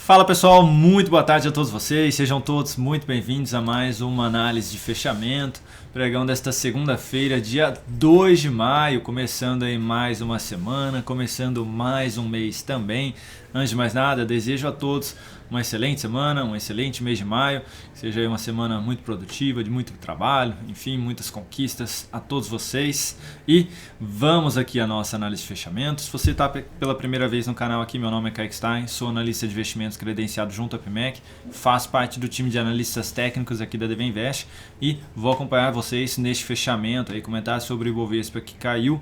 Fala pessoal, muito boa tarde a todos vocês, sejam todos muito bem-vindos a mais uma análise de fechamento, pregão desta segunda-feira, dia 2 de maio, começando aí mais uma semana, começando mais um mês também. Antes de mais nada, desejo a todos uma excelente semana, um excelente mês de maio, que seja aí uma semana muito produtiva, de muito trabalho, enfim, muitas conquistas a todos vocês. E vamos aqui à nossa análise de fechamentos. Se você está pela primeira vez no canal aqui, meu nome é Kaique Stein, sou analista de investimentos credenciado junto à PMEC, faço parte do time de analistas técnicos aqui da DV Invest e vou acompanhar vocês neste fechamento, aí, comentar sobre o Ibovespa que caiu.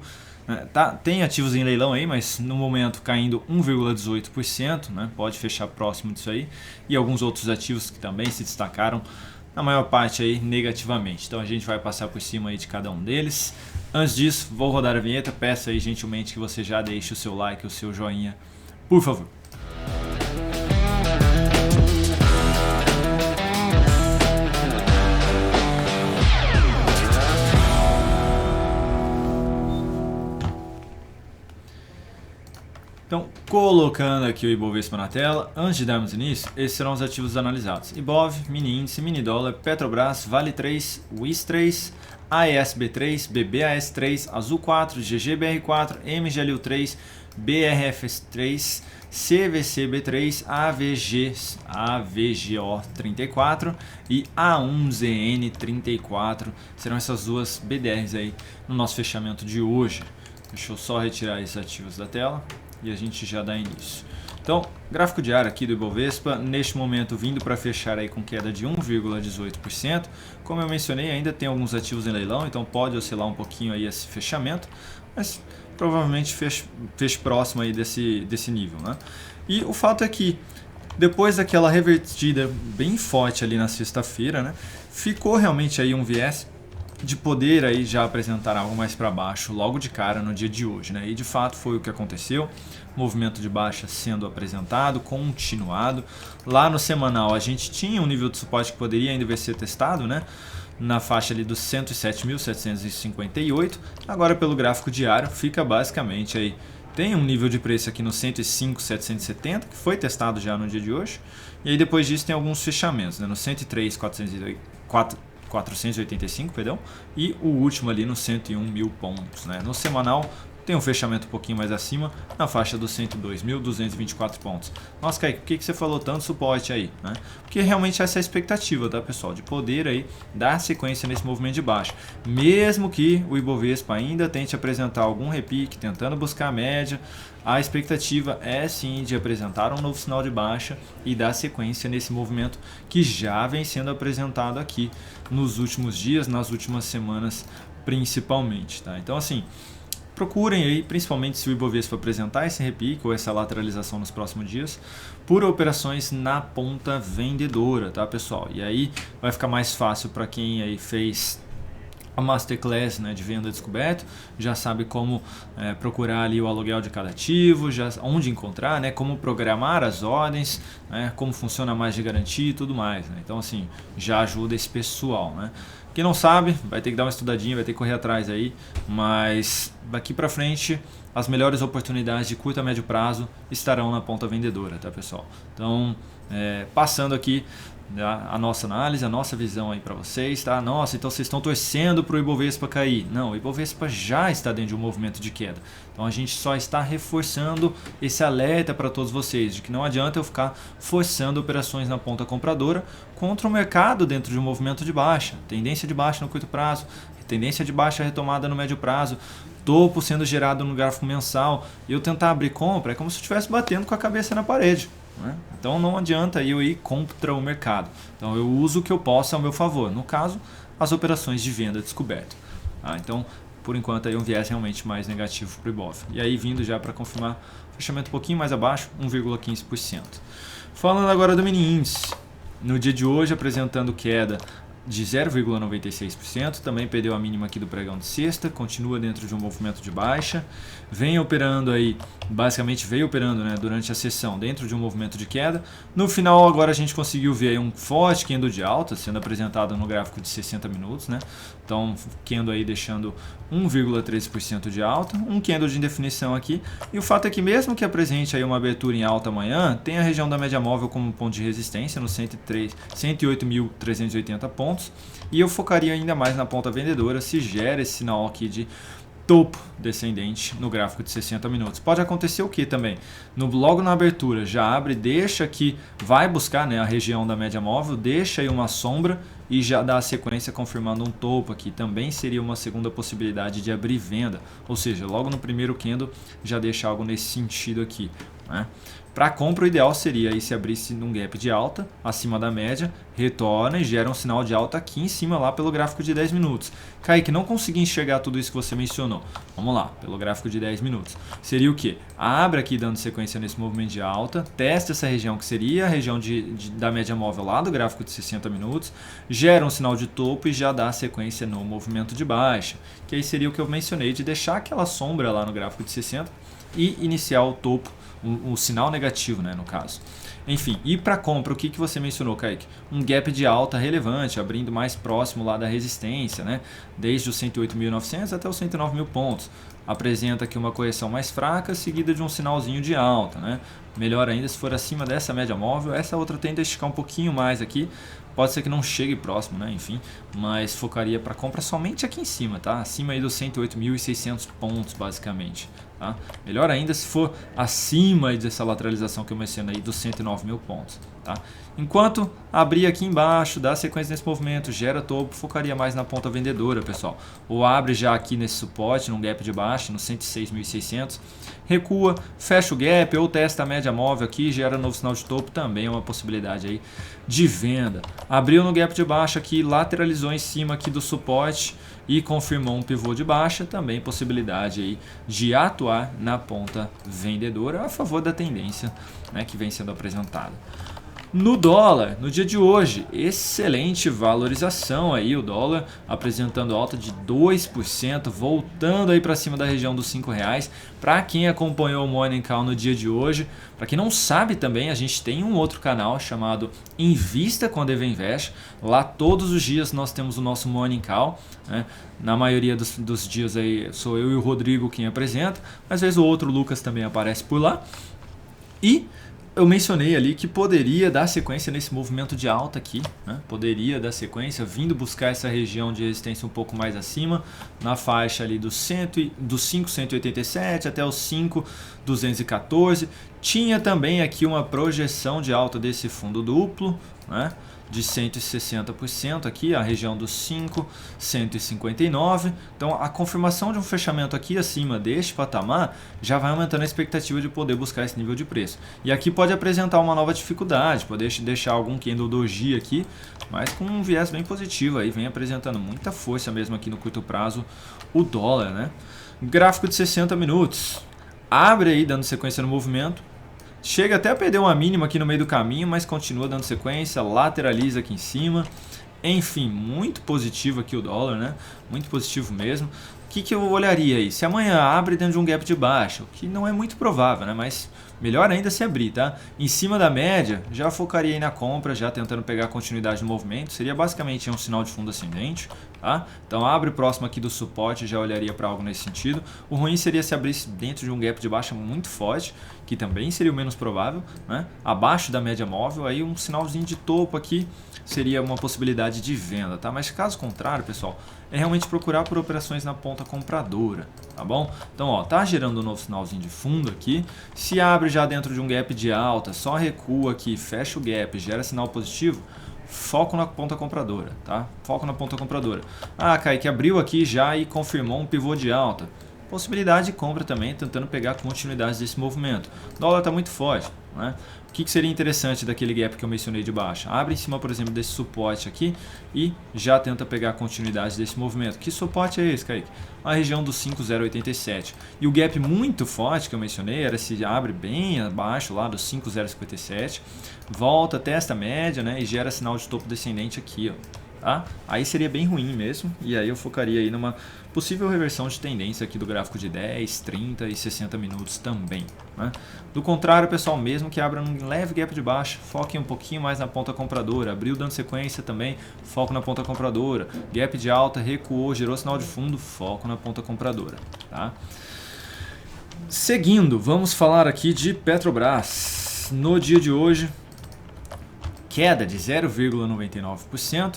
Tem ativos em leilão aí, mas no momento caindo 1,18%, né? Pode fechar próximo disso aí, e alguns outros ativos que também se destacaram, na maior parte aí negativamente. Então a gente vai passar por cima aí de cada um deles. Antes disso, vou rodar a vinheta, peço aí gentilmente que você já deixe o seu like, o seu joinha, por favor. Então, colocando aqui o Ibovespa na tela, antes de darmos início, esses serão os ativos analisados: Ibov, Mini Índice, Mini Dólar, Petrobras, Vale 3, WIS 3, AESB 3, BBAS 3, Azul 4, GGBR 4, MGLU 3, BRF 3, CVCB 3, AVGO 34 e A1ZN 34. Serão essas duas BDRs aí no nosso fechamento de hoje. Deixa eu só retirar esses ativos da tela e a gente já dá início. Então, gráfico diário aqui do Ibovespa, neste momento vindo para fechar aí com queda de 1,18%. Como eu mencionei, ainda tem alguns ativos em leilão, então pode oscilar um pouquinho aí esse fechamento, mas provavelmente feche próximo aí desse nível, né? E o fato é que depois daquela revertida bem forte ali na sexta-feira, né, ficou realmente aí um viés de poder aí já apresentar algo mais para baixo logo de cara no dia de hoje, né? E de fato foi o que aconteceu, movimento de baixa sendo apresentado, continuado. Lá no semanal a gente tinha um nível de suporte que poderia ainda ser testado, né? Na faixa ali dos 107.758, agora pelo gráfico diário fica basicamente aí, tem um nível de preço aqui no 105.770, que foi testado já no dia de hoje, e aí depois disso tem alguns fechamentos, né? No 103.485, perdão, e o último ali no 101 mil pontos, né? No semanal tem um fechamento um pouquinho mais acima, na faixa dos 102.224 pontos. Nossa, Kaique, por que você falou tanto suporte aí, né? Porque realmente essa é a expectativa, tá, pessoal? De poder aí dar sequência nesse movimento de baixa. Mesmo que o Ibovespa ainda tente apresentar algum repique, tentando buscar a média, a expectativa é sim de apresentar um novo sinal de baixa e dar sequência nesse movimento que já vem sendo apresentado aqui nos últimos dias, nas últimas semanas principalmente, tá? Então assim, procurem aí, principalmente se o Ibovespa apresentar esse repique ou essa lateralização nos próximos dias, por operações na ponta vendedora, tá, pessoal? E aí vai ficar mais fácil para quem aí fez a Masterclass, né, de venda descoberto, já sabe como procurar ali o aluguel de cada ativo, já onde encontrar, né, como programar as ordens, né, como funciona a margem de garantia e tudo mais, né? Então assim, já ajuda esse pessoal, né? Quem não sabe, vai ter que dar uma estudadinha, vai ter que correr atrás aí, mas daqui para frente as melhores oportunidades de curto a médio prazo estarão na ponta vendedora, tá, pessoal? Então, passando aqui a nossa análise, a nossa visão aí para vocês, tá? Nossa, então vocês estão torcendo para o Ibovespa cair. Não, o Ibovespa já está dentro de um movimento de queda. Então a gente só está reforçando esse alerta para todos vocês, de que não adianta eu ficar forçando operações na ponta compradora contra o mercado dentro de um movimento de baixa. Tendência de baixa no curto prazo, tendência de baixa retomada no médio prazo, topo sendo gerado no gráfico mensal, e eu tentar abrir compra é como se eu estivesse batendo com a cabeça na parede. Então não adianta eu ir contra o mercado. Então eu uso o que eu posso ao meu favor. No caso, as operações de venda descoberto. Então, por enquanto, aí um viés realmente mais negativo para o Ibov. E aí vindo já para confirmar, fechamento um pouquinho mais abaixo, 1,15%. Falando agora do mini índice. No dia de hoje, apresentando queda de 0,96%, também perdeu a mínima aqui do pregão de sexta, continua dentro de um movimento de baixa, vem operando aí, basicamente veio operando, né, durante a sessão dentro de um movimento de queda. No final agora a gente conseguiu ver aí um forte candle de alta sendo apresentado no gráfico de 60 minutos, né? Então candle aí deixando 1,13% de alta, um candle de indefinição aqui, e o fato é que mesmo que apresente aí uma abertura em alta amanhã, tem a região da média móvel como ponto de resistência no 108.380 pontos, e eu focaria ainda mais na ponta vendedora se gera esse sinal aqui de topo descendente no gráfico de 60 minutos. Pode acontecer o que também? Logo na abertura já abre, deixa que vai buscar, né, a região da média móvel, deixa aí uma sombra e já dá a sequência confirmando um topo aqui. Também seria uma segunda possibilidade de abrir venda, ou seja, logo no primeiro candle já deixa algo nesse sentido aqui, né? Para compra, o ideal seria aí se abrisse num gap de alta, acima da média, retorna e gera um sinal de alta aqui em cima lá pelo gráfico de 10 minutos. Kaique, não consegui enxergar tudo isso que você mencionou. Vamos lá, pelo gráfico de 10 minutos. Seria o que? Abre aqui dando sequência nesse movimento de alta, testa essa região que seria a região da média móvel lá do gráfico de 60 minutos, gera um sinal de topo e já dá sequência no movimento de baixa, que aí seria o que eu mencionei de deixar aquela sombra lá no gráfico de 60 e iniciar o topo, um sinal negativo, né, no caso. Enfim, e para compra, o que você mencionou, Kaique? Um gap de alta relevante, abrindo mais próximo lá da resistência, né? Desde os 108.900 até os 109.000 pontos. Apresenta aqui uma correção mais fraca, seguida de um sinalzinho de alta, né? Melhor ainda se for acima dessa média móvel. Essa outra tende a esticar um pouquinho mais aqui. Pode ser que não chegue próximo, né? Enfim, mas focaria para compra somente aqui em cima, tá? Acima aí dos 108.600 pontos, basicamente. Tá? Melhor ainda se for acima dessa lateralização que eu mencionei dos 109.000 pontos. Tá? Enquanto abrir aqui embaixo, dá sequência nesse movimento, gera topo, focaria mais na ponta vendedora, pessoal. Ou abre já aqui nesse suporte, num gap de baixo, no 106.600, recua, fecha o gap ou testa a média móvel aqui, gera novo sinal de topo, também é uma possibilidade aí de venda. Abriu no gap de baixo aqui, lateralizou em cima aqui do suporte e confirmou um pivô de baixa, também possibilidade aí de atuar na ponta vendedora a favor da tendência, né, que vem sendo apresentada. No dólar, no dia de hoje, excelente valorização aí, o dólar apresentando alta de 2%, voltando aí para cima da região dos R$5. Para quem acompanhou o Morning Call no dia de hoje, para quem não sabe também, a gente tem um outro canal chamado Invista com a DV Invest. Lá todos os dias nós temos o nosso Morning Call, né? Na maioria dos dias aí sou eu e o Rodrigo quem apresenta, às vezes o outro Lucas também aparece por lá. E eu mencionei ali que poderia dar sequência nesse movimento de alta aqui, né? Poderia dar sequência, vindo buscar essa região de resistência um pouco mais acima, na faixa ali dos 5.187 até os 5.214. Tinha também aqui uma projeção de alta desse fundo duplo, né, de 160% aqui, a região dos 5.159. Então a confirmação de um fechamento aqui acima deste patamar já vai aumentando a expectativa de poder buscar esse nível de preço. E aqui pode apresentar uma nova dificuldade, pode deixar algum candle doji aqui, mas com um viés bem positivo aí, vem apresentando muita força mesmo aqui no curto prazo o dólar, né? Gráfico de 60 minutos. Abre aí dando sequência no movimento. Chega até a perder uma mínima aqui no meio do caminho, mas continua dando sequência, lateraliza aqui em cima. Enfim, muito positivo aqui o dólar, né? Muito positivo mesmo. O que eu olharia aí? Se amanhã abre dentro de um gap de baixa, o que não é muito provável, né? Mas melhor ainda se abrir, tá? Em cima da média, já focaria aí na compra, já tentando pegar a continuidade do movimento. Seria basicamente um sinal de fundo ascendente, tá? Então abre próximo aqui do suporte, já olharia para algo nesse sentido. O ruim seria se abrisse dentro de um gap de baixa muito forte, que também seria o menos provável, né? Abaixo da média móvel, aí um sinalzinho de topo aqui seria uma possibilidade de venda, tá? Mas caso contrário, pessoal, é realmente procurar por operações na ponta compradora, tá bom? Então, ó, tá gerando um novo sinalzinho de fundo aqui. Se abre já dentro de um gap de alta, só recua aqui, fecha o gap, gera sinal positivo, foco na ponta compradora, tá? Foco na ponta compradora. Ah, Kaique, abriu aqui já e confirmou um pivô de alta. Possibilidade de compra também, tentando pegar continuidade desse movimento. O dólar está muito forte, né? O que seria interessante daquele gap que eu mencionei de baixa? Abre em cima, por exemplo, desse suporte aqui e já tenta pegar a continuidade desse movimento. Que suporte é esse, Kaique? A região dos 5.087. E o gap muito forte que eu mencionei era se abre bem abaixo lá dos 5.057, volta, testa a média, né, e gera sinal de topo descendente aqui, ó. tá? Aí seria bem ruim mesmo, e aí eu focaria aí numa possível reversão de tendência aqui do gráfico de 10, 30 e 60 minutos também, né? Do contrário, pessoal, mesmo que abra um leve gap de baixa, foquem um pouquinho mais na ponta compradora, abriu dando sequência também, foco na ponta compradora, gap de alta, recuou, gerou sinal de fundo, foco na ponta compradora, tá? Seguindo, vamos falar aqui de Petrobras. No dia de hoje, queda de 0,99%,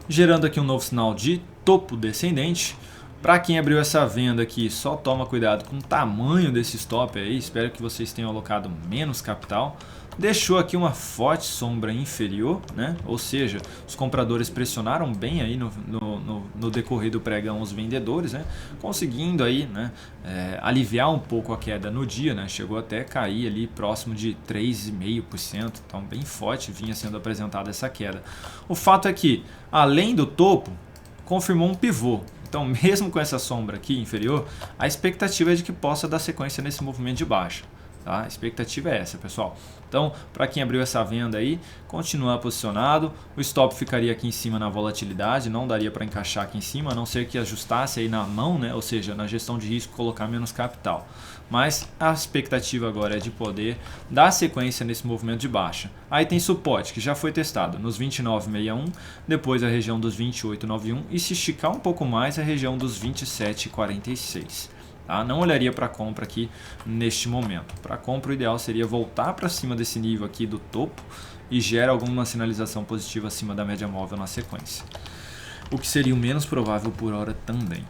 gerando aqui um novo sinal de topo descendente. Para quem abriu essa venda aqui, só toma cuidado com o tamanho desse stop aí, espero que vocês tenham alocado menos capital. Deixou aqui uma forte sombra inferior, né? Ou seja, os compradores pressionaram bem aí no decorrer do pregão os vendedores, né? Conseguindo aí, né, aliviar um pouco a queda no dia, né? Chegou até a cair ali próximo de 3,5%, então bem forte vinha sendo apresentada essa queda. O fato é que, além do topo, confirmou um pivô. Então, mesmo com essa sombra aqui inferior, a expectativa é de que possa dar sequência nesse movimento de baixa. Tá? A expectativa é essa, pessoal. Então, para quem abriu essa venda aí, continuar posicionado. O stop ficaria aqui em cima na volatilidade, não daria para encaixar aqui em cima, a não ser que ajustasse aí na mão, né? Ou seja, na gestão de risco, colocar menos capital. Mas a expectativa agora é de poder dar sequência nesse movimento de baixa. Aí tem suporte, que já foi testado nos 29,61, depois a região dos 28,91 e se esticar um pouco mais a região dos 27,46. Tá? Não olharia para compra aqui neste momento. Para compra, o ideal seria voltar para cima desse nível aqui do topo e gera alguma sinalização positiva acima da média móvel na sequência. O que seria o menos provável por hora também.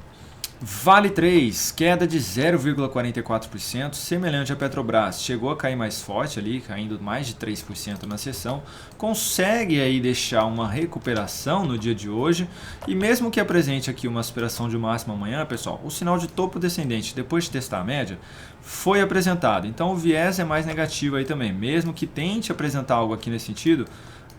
Vale 3, queda de 0,44%, semelhante à Petrobras, chegou a cair mais forte ali, caindo mais de 3% na sessão, consegue aí deixar uma recuperação no dia de hoje e mesmo que apresente aqui uma aspiração de máxima amanhã, pessoal, o sinal de topo descendente depois de testar a média foi apresentado, então o viés é mais negativo aí também, mesmo que tente apresentar algo aqui nesse sentido,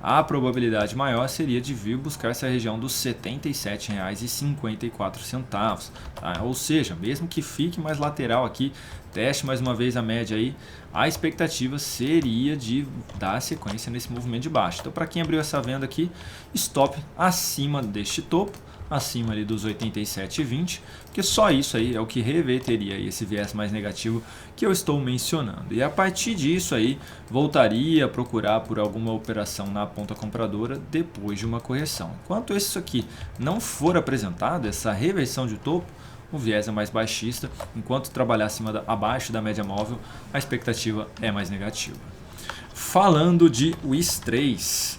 a probabilidade maior seria de vir buscar essa região dos R$ 77,54. Tá? Ou seja, mesmo que fique mais lateral aqui, teste mais uma vez a média aí, a expectativa seria de dar sequência nesse movimento de baixa. Então, para quem abriu essa venda aqui, stop acima deste topo, acima ali dos 87,20, porque só isso aí é o que reverteria aí esse viés mais negativo que eu estou mencionando. E a partir disso aí, voltaria a procurar por alguma operação na ponta compradora depois de uma correção. Enquanto isso aqui não for apresentado, essa reversão de topo, o viés é mais baixista, enquanto trabalhar abaixo da média móvel, a expectativa é mais negativa. Falando de WIS3,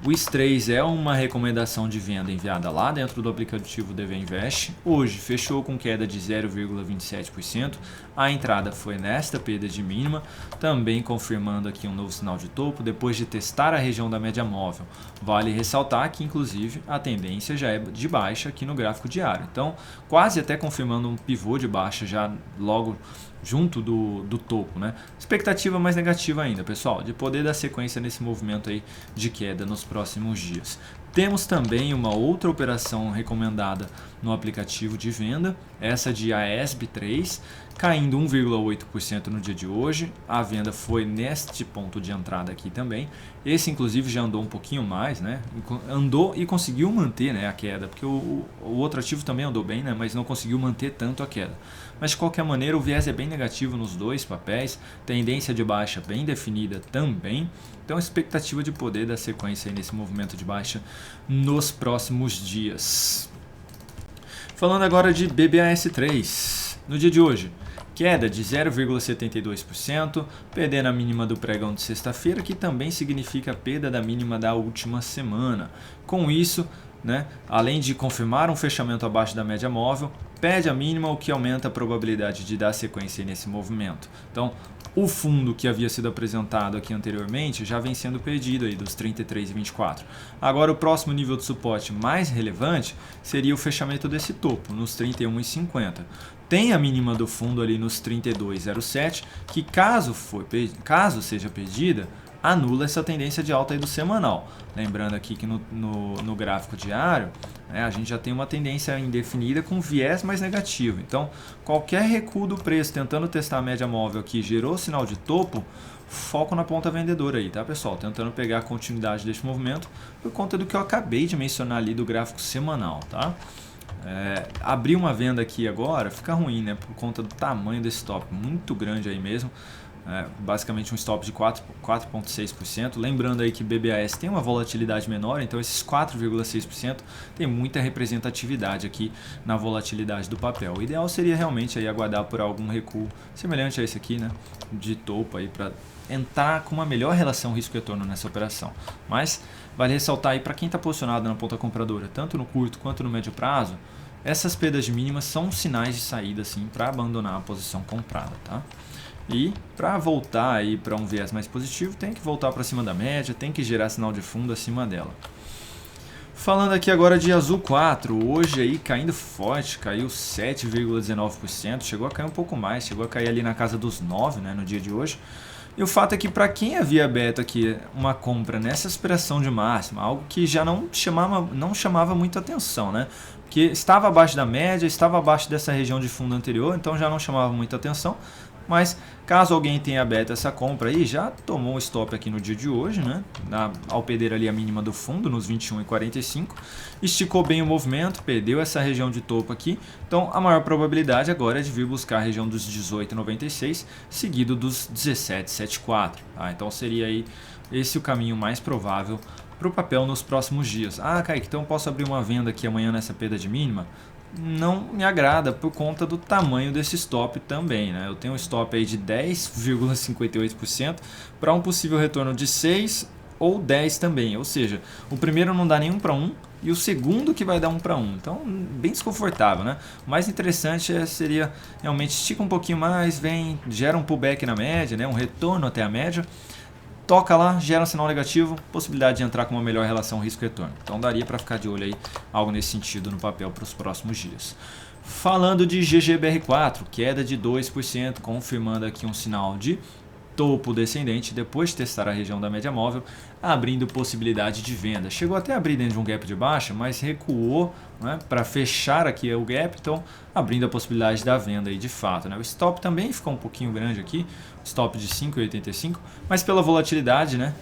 o WIS3 é uma recomendação de venda enviada lá dentro do aplicativo DV Invest. Hoje fechou com queda de 0,27%. A entrada foi nesta perda de mínima, também confirmando aqui um novo sinal de topo depois de testar a região da média móvel. Vale ressaltar que, inclusive, a tendência já é de baixa aqui no gráfico diário. Então, quase até confirmando um pivô de baixa já logo junto do topo, né? Expectativa mais negativa ainda, pessoal, de poder dar sequência nesse movimento aí de queda nos próximos dias. Temos também uma outra operação recomendada no aplicativo de venda, essa de AESB3, caindo 1,8% no dia de hoje. A venda foi neste ponto de entrada aqui também. Esse inclusive já andou um pouquinho mais, né? Andou e conseguiu manter, né, a queda, porque o outro ativo também andou bem, né, mas não conseguiu manter tanto a queda. Mas de qualquer maneira o viés é bem negativo nos dois papéis, tendência de baixa bem definida também. Então, a expectativa de poder dar sequência aí nesse movimento de baixa nos próximos dias. Falando agora de BBAS3, no dia de hoje, queda de 0,72%, perdendo a mínima do pregão de sexta-feira, que também significa a perda da mínima da última semana. Com isso, né, além de confirmar um fechamento abaixo da média móvel, perde a mínima, o que aumenta a probabilidade de dar sequência nesse movimento. Então, o fundo que havia sido apresentado aqui anteriormente já vem sendo perdido aí dos 33,24. Agora o próximo nível de suporte mais relevante seria o fechamento desse topo, nos 31,50. Tem a mínima do fundo ali nos 32,07, que caso seja perdida, anula essa tendência de alta aí do semanal. Lembrando aqui que no gráfico diário, né, a gente já tem uma tendência indefinida com viés mais negativo. Então, qualquer recuo do preço tentando testar a média móvel aqui gerou sinal de topo, foco na ponta vendedora aí, tá, pessoal? Tentando pegar a continuidade deste movimento por conta do que eu acabei de mencionar ali do gráfico semanal, tá? Abrir uma venda aqui agora fica ruim, né? Por conta do tamanho desse stop, muito grande aí mesmo. Basicamente um stop de 4,6%. Lembrando aí que BBAS tem uma volatilidade menor, então esses 4,6% tem muita representatividade aqui na volatilidade do papel. O ideal seria realmente aí aguardar por algum recuo semelhante a esse aqui, né, de topo aí para entrar com uma melhor relação risco-retorno nessa operação. Mas vale ressaltar aí para quem está posicionado na ponta compradora, tanto no curto quanto no médio prazo, essas perdas mínimas são sinais de saída assim para abandonar a posição comprada, tá? E para voltar aí para um viés mais positivo, tem que voltar para cima da média, tem que gerar sinal de fundo acima dela. Falando aqui agora de Azul 4, hoje aí caindo forte, caiu 7,19%, chegou a cair um pouco mais, chegou a cair ali na casa dos 9, né, no dia de hoje. E o fato é que para quem havia aberto aqui uma compra nessa aspiração de máxima, algo que já não chamava muita atenção, né? Porque estava abaixo da média, estava abaixo dessa região de fundo anterior, então já não chamava muita atenção. Mas caso alguém tenha aberto essa compra aí, já tomou um stop aqui no dia de hoje, né? Ao perder ali a mínima do fundo nos 21,45, esticou bem o movimento, perdeu essa região de topo aqui. Então a maior probabilidade agora é de vir buscar a região dos 18,96, seguido dos 17,74. Tá? Então seria aí esse o caminho mais provável para o papel nos próximos dias. Ah, Kaique, então eu posso abrir uma venda aqui amanhã nessa perda de mínima? Não me agrada por conta do tamanho desse stop também, né? Eu tenho um stop aí de 10,58% para um possível retorno de 6 ou 10 também, ou seja, o primeiro não dá nem 1 para 1 e o segundo que vai dar 1 para 1, então bem desconfortável, né? O mais interessante seria realmente estica um pouquinho mais, gera um pullback na média, né? Um retorno até a média, toca lá, gera um sinal negativo, possibilidade de entrar com uma melhor relação risco-retorno. Então daria para ficar de olho aí, algo nesse sentido no papel para os próximos dias. Falando de GGBR4, queda de 2%, confirmando aqui um sinal de topo descendente depois de testar a região da média móvel, abrindo possibilidade de venda. Chegou até a abrir dentro de um gap de baixa, mas recuou, né, para fechar aqui o gap, então abrindo a possibilidade da venda aí de fato, né? O stop também ficou um pouquinho grande aqui, stop de 5,85, mas pela volatilidade, né,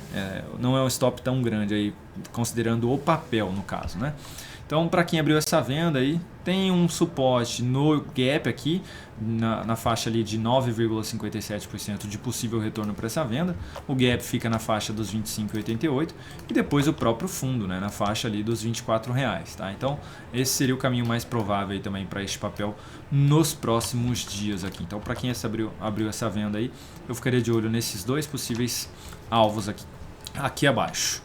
não é um stop tão grande aí, considerando o papel no caso, né? Então, para quem abriu essa venda aí, tem um suporte no gap aqui, na faixa ali de 9,57% de possível retorno para essa venda. O gap fica na faixa dos 25,88 e depois o próprio fundo, né, na faixa ali dos R$24. Tá? Então, esse seria o caminho mais provável aí também para este papel nos próximos dias aqui. Então, para quem abriu essa venda aí, eu ficaria de olho nesses dois possíveis alvos aqui abaixo.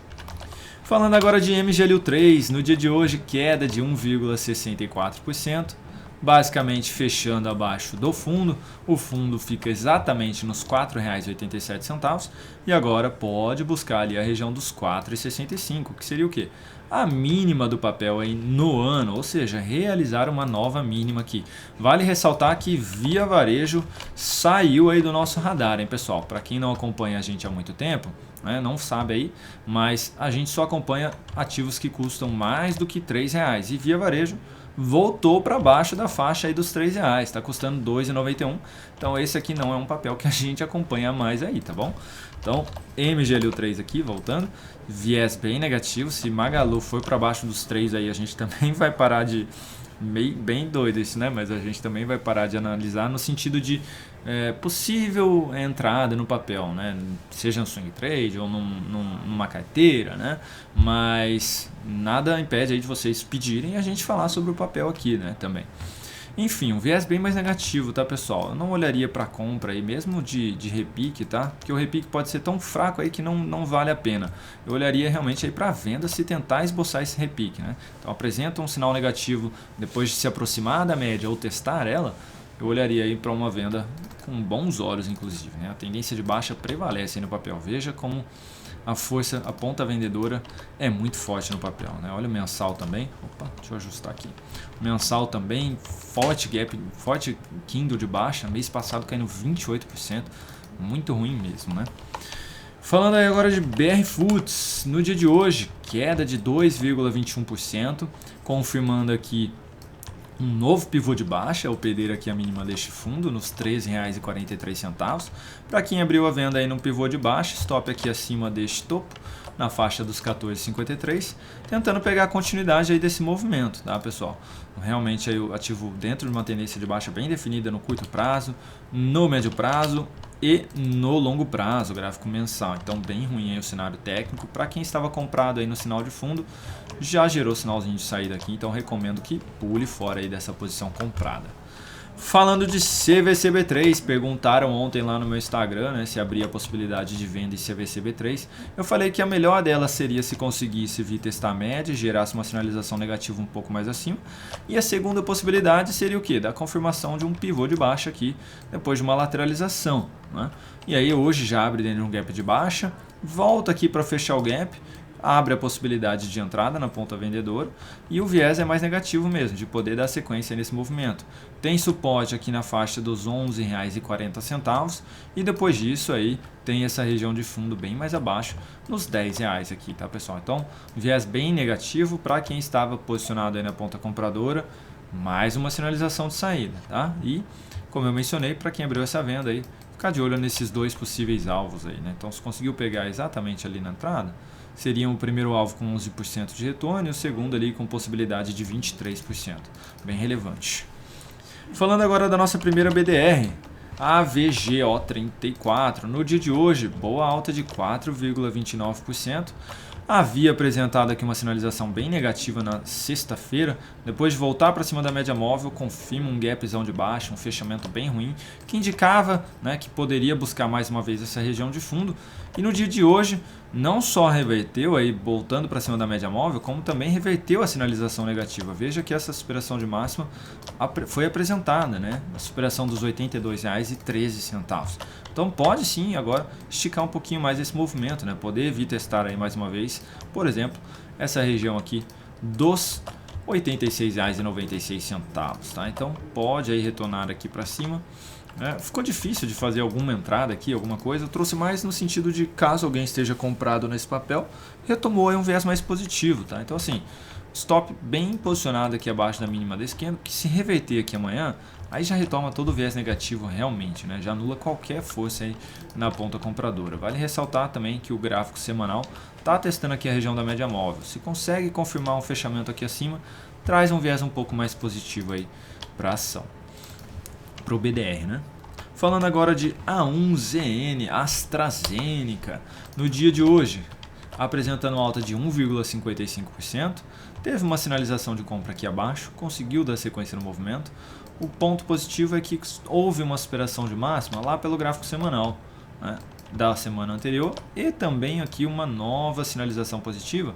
Falando agora de MGLU3, no dia de hoje queda de 1,64%, basicamente fechando abaixo do fundo. O fundo fica exatamente nos R$ 4,87 e agora pode buscar ali a região dos R$ 4,65, que seria o quê? A mínima do papel aí no ano, ou seja, realizar uma nova mínima aqui. Vale ressaltar que Via Varejo saiu aí do nosso radar, hein, pessoal? Para quem não acompanha a gente há muito tempo, né, não sabe aí, mas a gente só acompanha ativos que custam mais do que R$ 3,00 e Via Varejo voltou para baixo da faixa aí dos R$ 3,00, está custando R$ 2,91. Então esse aqui não é um papel que a gente acompanha mais aí, tá bom? Então MGLU3 aqui, voltando, viés bem negativo. Se Magalu for para baixo dos 3 aí, a gente também vai parar de... Bem doido isso, né? Mas a gente também vai parar de analisar no sentido de possível entrada no papel, né? Seja no swing trade ou numa carteira, né? Mas nada impede aí de vocês pedirem e a gente falar sobre o papel aqui, né? Também. Enfim, um viés bem mais negativo, tá, pessoal? Eu não olharia para compra aí, mesmo de repique, tá? Porque o repique pode ser tão fraco aí que não vale a pena. Eu olharia realmente aí para venda se tentar esboçar esse repique, né? Então apresenta um sinal negativo depois de se aproximar da média ou testar ela, eu olharia aí para uma venda com bons olhos, inclusive, né? A tendência de baixa prevalece aí no papel. Veja como a força, a ponta vendedora é muito forte no papel, né? Olha o mensal também. Opa, deixa eu ajustar aqui. O mensal também, forte gap, forte candle de baixa. Mês passado caindo 28%. Muito ruim mesmo, né? Falando aí agora de BR Foods, no dia de hoje, queda de 2,21%, confirmando aqui um novo pivô de baixa, o perder aqui a mínima deste fundo, nos R$ 13,43. Para quem abriu a venda aí no pivô de baixa, stop aqui acima deste topo, na faixa dos 14,53, tentando pegar a continuidade aí desse movimento, tá, pessoal? Realmente aí o ativo dentro de uma tendência de baixa bem definida no curto prazo, no médio prazo e no longo prazo, gráfico mensal. Então bem ruim aí o cenário técnico. Para quem estava comprado aí no sinal de fundo, já gerou sinalzinho de saída aqui, então recomendo que pule fora aí dessa posição comprada. Falando de CVCB3, perguntaram ontem lá no meu Instagram, né, se abria a possibilidade de venda em CVCB3. Eu falei que a melhor dela seria se conseguisse vir testar a média e gerasse uma sinalização negativa um pouco mais acima. E a segunda possibilidade seria o quê? Da confirmação de um pivô de baixa aqui, depois de uma lateralização, né? E aí hoje já abre dentro de um gap de baixa, volta aqui para fechar o gap, abre a possibilidade de entrada na ponta vendedora e o viés é mais negativo mesmo, de poder dar sequência nesse movimento. Tem suporte aqui na faixa dos R$ 11,40 e depois disso aí tem essa região de fundo bem mais abaixo, nos R$ 10 aqui, tá, pessoal? Então, viés bem negativo para quem estava posicionado aí na ponta compradora, mais uma sinalização de saída, tá? E, como eu mencionei, para quem abriu essa venda aí, ficar de olho nesses dois possíveis alvos aí, né? Então, se conseguiu pegar exatamente ali na entrada, seria o primeiro alvo com 11% de retorno e o segundo ali com possibilidade de 23%. Bem relevante. Falando agora da nossa primeira BDR, a VGO34. No dia de hoje, boa alta de 4,29%. Havia apresentado aqui uma sinalização bem negativa na sexta-feira, depois de voltar para cima da média móvel, confirma um gapzão de baixa, um fechamento bem ruim, que indicava, né, que poderia buscar mais uma vez essa região de fundo. E no dia de hoje, não só reverteu, aí voltando para cima da média móvel, como também reverteu a sinalização negativa. Veja que essa superação de máxima foi apresentada, né, a superação dos R$ 82,13. Então pode sim agora esticar um pouquinho mais esse movimento, né? Poder vir testar aí mais uma vez, por exemplo, essa região aqui dos R$ 86,96, tá? Então pode aí retornar aqui para cima. Ficou difícil de fazer alguma entrada aqui, alguma coisa. Eu trouxe mais no sentido de caso alguém esteja comprado nesse papel, retomou aí um viés mais positivo, tá? Então assim, stop bem posicionado aqui abaixo da mínima da esquerda, que se reverter aqui amanhã, aí já retoma todo o viés negativo realmente, né? Já anula qualquer força aí na ponta compradora. Vale ressaltar também que o gráfico semanal está testando aqui a região da média móvel. Se consegue confirmar um fechamento aqui acima, traz um viés um pouco mais positivo aí para a ação, para o BDR, né? Falando agora de A1ZN, AstraZeneca, no dia de hoje, apresentando alta de 1,55%, teve uma sinalização de compra aqui abaixo, conseguiu dar sequência no movimento. O ponto positivo é que houve uma superação de máxima lá pelo gráfico semanal, né, da semana anterior, e também aqui uma nova sinalização positiva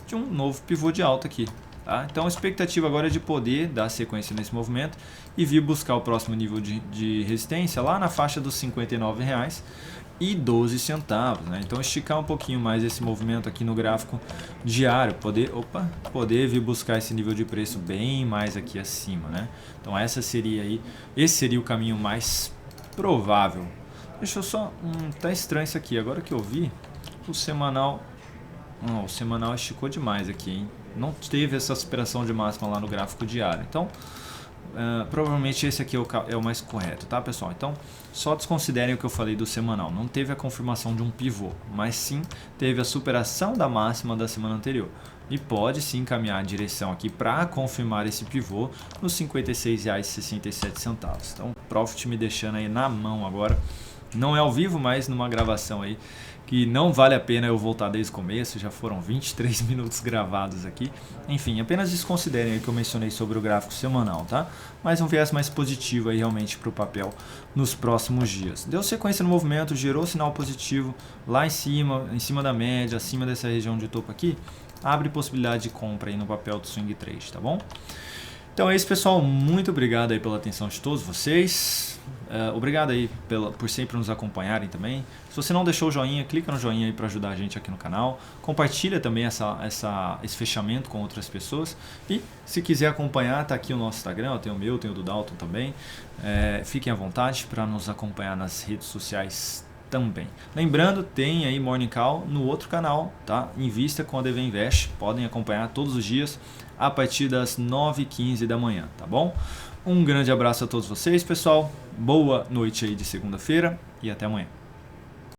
de um novo pivô de alta aqui. Tá? Então a expectativa agora é de poder dar sequência nesse movimento e vir buscar o próximo nível de resistência lá na faixa dos R$ 59,12, né? Então esticar um pouquinho mais esse movimento aqui no gráfico diário, poder vir buscar esse nível de preço bem mais aqui acima, né? Então esse seria o caminho mais provável. Deixa eu só, tá estranho isso aqui, agora que eu vi, o semanal esticou demais aqui, hein? Não teve essa superação de máxima lá no gráfico diário, então provavelmente esse aqui é o mais correto, tá, pessoal? Então só desconsiderem o que eu falei do semanal. Não teve a confirmação de um pivô, mas sim teve a superação da máxima da semana anterior. E pode sim caminhar a direção aqui para confirmar esse pivô nos R$ 56,67. Então profit me deixando aí na mão agora. Não é ao vivo, mas numa gravação aí que não vale a pena eu voltar desde o começo, já foram 23 minutos gravados aqui. Enfim, apenas desconsiderem o que eu mencionei sobre o gráfico semanal, tá? Mas um viés mais positivo aí realmente para o papel nos próximos dias. Deu sequência no movimento, gerou sinal positivo lá em cima da média, acima dessa região de topo aqui, abre possibilidade de compra aí no papel do swing trade, tá bom? Então é isso, pessoal, muito obrigado aí pela atenção de todos vocês, obrigado aí por sempre nos acompanharem também. Se você não deixou o joinha, clica no joinha aí para ajudar a gente aqui no canal, compartilha também esse fechamento com outras pessoas e se quiser acompanhar, tá aqui o nosso Instagram, tem o do Dalton também, fiquem à vontade para nos acompanhar nas redes sociais também. Lembrando, tem aí Morning Call no outro canal, tá? Invista com a DV Invest, podem acompanhar todos os dias a partir das 9h15 da manhã, tá bom? Um grande abraço a todos vocês, pessoal. Boa noite aí de segunda-feira e até amanhã.